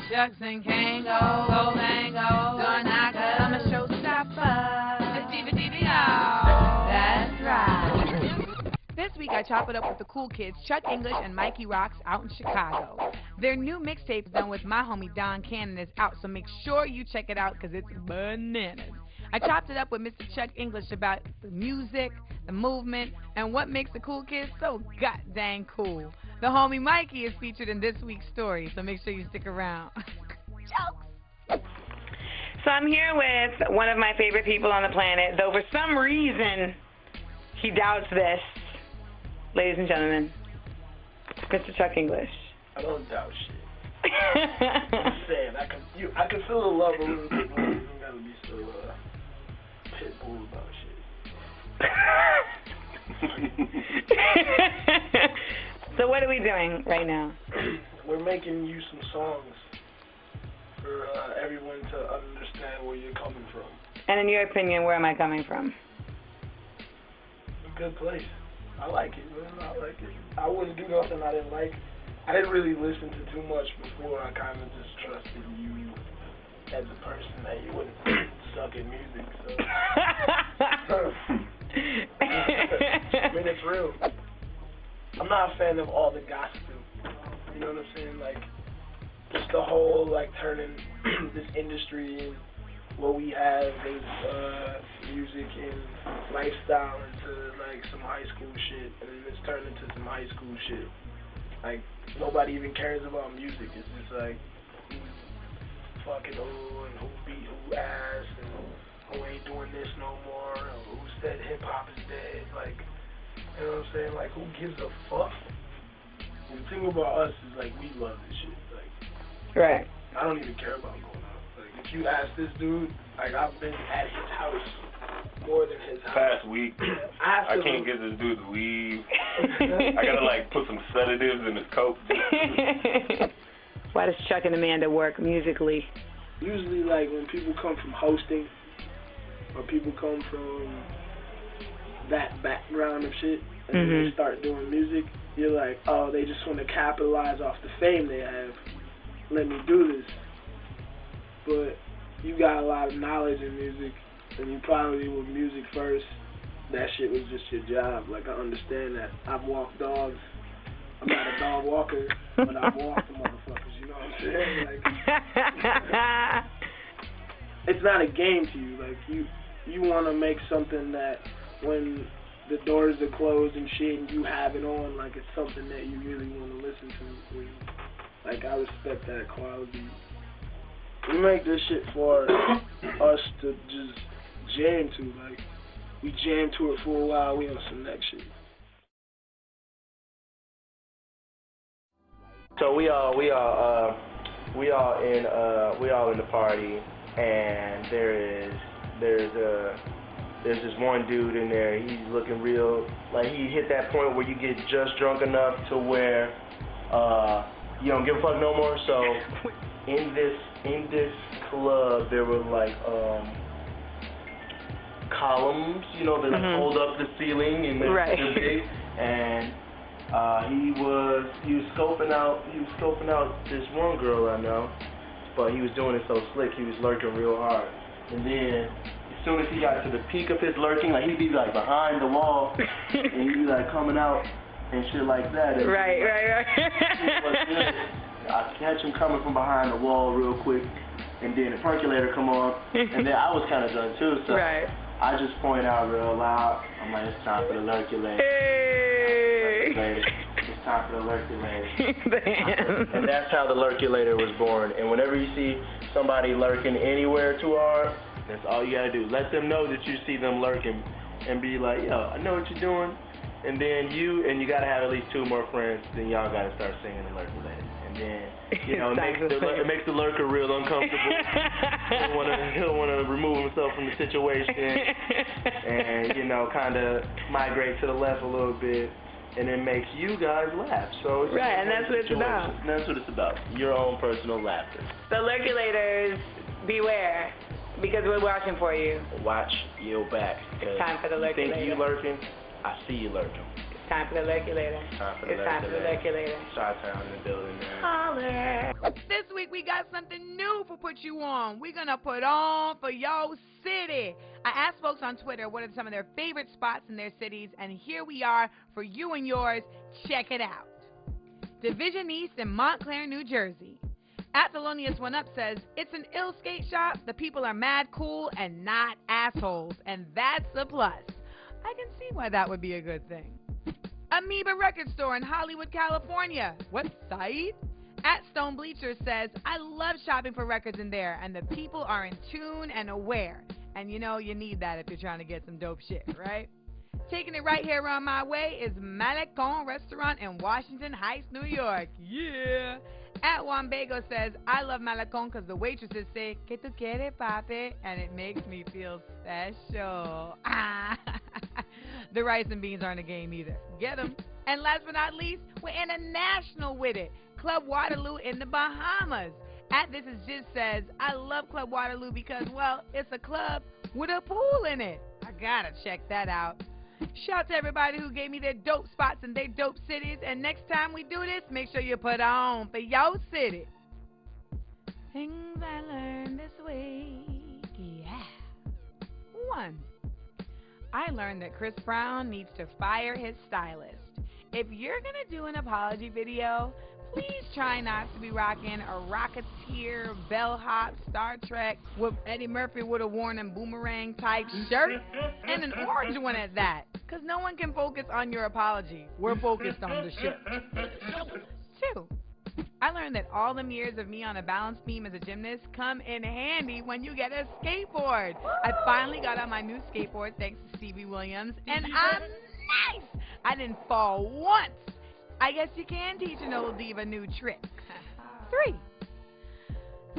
Shucks and Kango, go mango, door knocker, I'm a showstopper. It's Diva Diva, that's right. This week I chop it up with the cool kids, Chuck English and Mikey Rocks out in Chicago. Their new mixtape done with my homie Don Cannon is out, so make sure you check it out because it's bananas. I chopped it up with Mr. Chuck English about the music, the movement, and what makes the cool kids so goddamn cool. The homie Mikey is featured in this week's story, so make sure you stick around. Jokes! So I'm here with one of my favorite people on the planet, though for some reason he doubts this. Ladies and gentlemen, Mr. Chuck English. I don't doubt shit. I'm saying, I can feel the love of little people. You don't gotta be so pit bull about shit. So what are we doing right now? We're making you some songs for everyone to understand where you're coming from. And in your opinion, where am I coming from? A good place. I like it, man. I like it. I wouldn't do nothing I didn't like. I didn't really listen to too much before. I kind of just trusted you as a person that you wouldn't suck at music. So. I mean, it's real. I'm not a fan of all the gossip. You know what I'm saying? Like, just the whole, like, turning this industry and what we have is music and lifestyle into, like, some high school shit. And then it's turned into some high school shit. Like, nobody even cares about music. It's just, like, who's fucking who and who beat who ass and who ain't doing this no more or who said hip-hop is dead. Like, you know what I'm saying? Like, who gives a fuck? And the thing about us is, like, we love this shit. Like, right. I don't even care about going out. Like, if you ask this dude, like, I've been at his house more than his house. Past week, I can't get this dude to leave. I gotta, like, put some sedatives in his coat. Why does Chuck and Amanda work musically? Usually, like, when people come from hosting or people come from that background of shit and they start doing music, you're like, oh, they just want to capitalize off the fame they have. Let me do this. But you got a lot of knowledge in music, and you probably were music first. That shit was just your job. Like, I understand that. I've walked dogs. I'm not a dog walker, but I've walked the motherfuckers. You know what I'm saying? Like, it's not a game to you. Like, you want to make something that when the doors are closed and shit and you have it on, like, it's something that you really want to listen to. And, like, I respect that quality. We make this shit for us to just jam to. Like, we jam to it for a while, we on some next shit. So we all in the party, and there's this one dude in there. He's looking real, like, he hit that point where you get just drunk enough to where you don't give a fuck no more. So in this club there were like columns, you know, that like hold up the ceiling and they're big, and he was scoping out this one girl I know, but he was doing it so slick. He was lurking real hard, and then as soon as he got to the peak of his lurking, like, he'd be like behind the wall and he'd be like coming out and shit like that. And right. I catch him coming from behind the wall real quick, and then the percolator come on, and then I was kind of drunk too, so I just point out real loud. I'm like, it's time for the Lurkulator. Hey. It's time for the Lurkulator. And that's how the Lurkulator was born. And whenever you see somebody lurking anywhere too hard, that's all you gotta do. Let them know that you see them lurking, and be like, yo, I know what you're doing. And then you gotta have at least 2 more friends. Then y'all gotta start singing the Lurkulator. And then, you know, it makes the lurker real uncomfortable. He'll wanna remove himself from the situation, and, you know, kind of migrate to the left a little bit, and it makes you guys laugh. So it's and that's what it's about. That's what it's about. Your own personal laughter. So Lurkulators, beware, because we're watching for you. Watch your back. It's time for the Lurkulator. You think you lurking? I see you lurking. It's Time for the Lurkulator. It's time for the Lurkulator. Chi-Town in the building, man. Holler. This week we got something new for Put You On. We're going to put on for your city. I asked folks on Twitter what are some of their favorite spots in their cities, and here we are for you and yours. Check it out. Division East in Montclair, New Jersey. At Thelonious One Up says, it's an ill skate shop. The people are mad cool and not assholes, and that's a plus. I can see why that would be a good thing. Amoeba Record Store in Hollywood, California. What site? At Stone Bleacher says, I love shopping for records in there, and the people are in tune and aware. And you know, you need that if you're trying to get some dope shit, right? Taking it right here around my way is Malecon Restaurant in Washington Heights, New York. Yeah. At Wambago says, I love Malecon because the waitresses say, que tu quieres, papi? And it makes me feel special. The rice and beans aren't a game either. Get them. And last but not least, we're international with it. Club Waterloo in the Bahamas. At This Is Just says, I love Club Waterloo because, well, it's a club with a pool in it. I gotta check that out. Shout to everybody who gave me their dope spots in their dope cities. And next time we do this, make sure you put on for your city. Things I learned this week. Yeah. 1. I learned that Chris Brown needs to fire his stylist. If you're going to do an apology video, please try not to be rocking a Rocketeer, bellhop, Star Trek, what Eddie Murphy would have worn in boomerang type shirt, and an orange one at that, because no one can focus on your apology. We're focused on the show. 2. I learned that all them years of me on a balance beam as a gymnast come in handy when you get a skateboard. I finally got on my new skateboard thanks to Stevie Williams, and I'm nice. I didn't fall once. I guess you can teach an old diva new tricks. 3.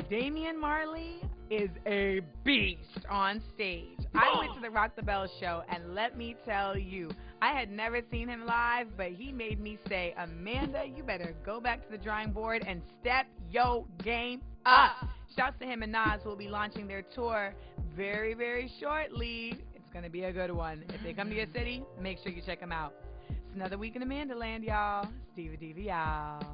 Damian Marley is a beast on stage. I went to the Rock the Bell show, and let me tell you, I had never seen him live, but he made me say, Amanda, you better go back to the drawing board and step your game up. Shouts to him and Nas, who will be launching their tour very, very shortly. It's going to be a good one. If they come to your city, make sure you check them out. It's another week in Amanda Land, y'all. Diva, y'all.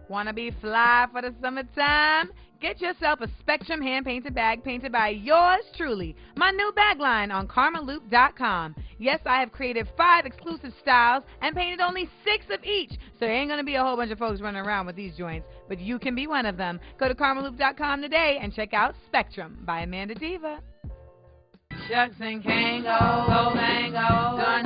Wanna be fly for the summertime? Get yourself a Spectrum hand-painted bag painted by yours truly. My new bag line on karmaloop.com. Yes, I have created 5 exclusive styles and painted only 6 of each. So there ain't going to be a whole bunch of folks running around with these joints, but you can be one of them. Go to karmaloop.com today and check out Spectrum by Amanda Diva. Shucks and Kango, go mango, gonna